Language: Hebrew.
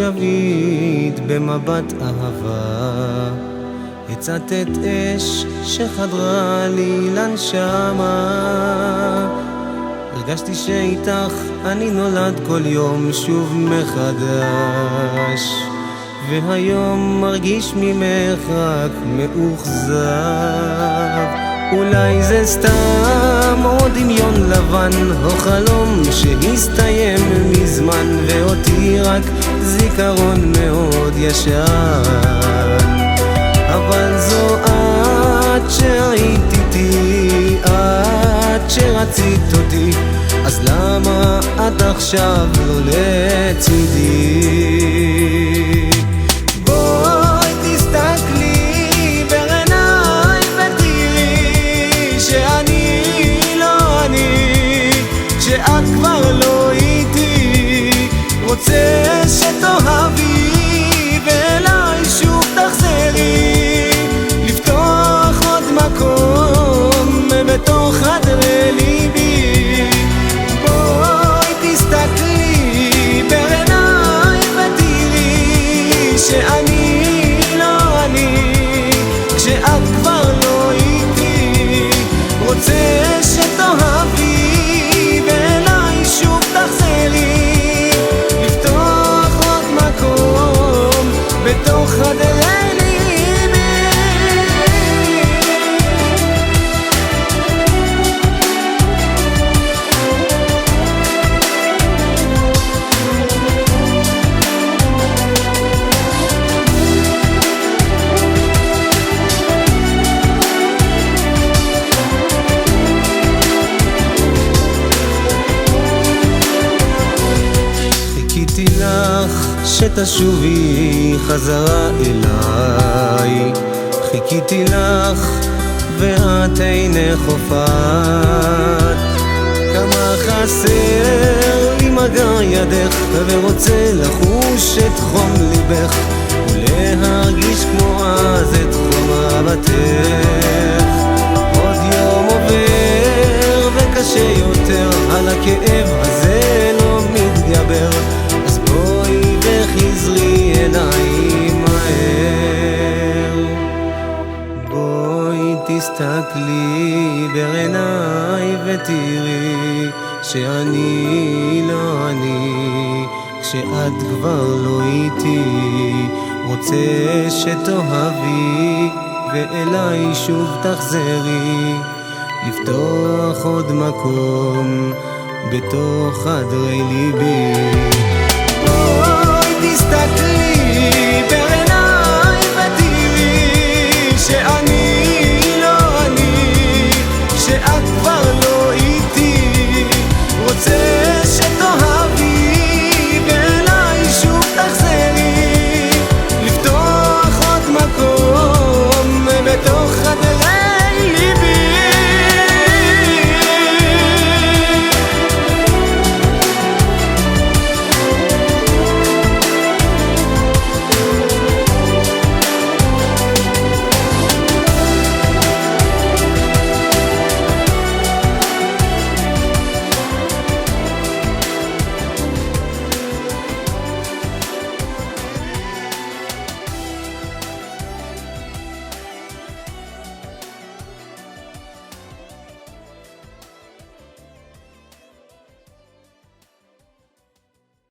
שביט במבט אהבה, הצעת אש שחדרה לי לנשמה. הרגשתי שאיתך אני נולד כל יום שוב מחדש, והיום מרגיש ממך רק מאוכזב. אולי זה סתם עוד דמיון לבן, או חלום שהסתיים מזמן, ואותי רק זיכרון מאוד ישן. אבל זו את שהיית איתי, את שרצית אותי, אז למה את עכשיו לא לצידי? בואי תסתכלי בעיניי ותראי שאני לא אני, שאת כבר לא איתי. רוצה שתאהבי ואליי שוב תחזרי, לפתוח עוד מקום בתוך חדרי ליבי. בואי תסתכלי בעיניי ותראי שאני לא אני, כשאת כבר לא איתי. רוצה שתאהבי ואליי שוב תחזרי, לפתוח עוד מקום בתוך חדרי שתשובי חזרה אליי. חיכיתי לך ואת אינך הופעת, כמה חסר לי מגע ידך, ורוצה לחוש את חום ליבך, ולהרגיש כמו אז את חום אהבתך. עוד יום עובר וקשה יותר, על הכאב הזה לא מתגבר, אז בואי וחזרי אליי מהר. בואי תסתכלי בעיניי ותראי שאני לא אני, כשאת כבר לא איתי. רוצה שתאהבי ואליי שוב תחזרי, לפתוח עוד מקום בתוך חדרי ליבי. תסתכל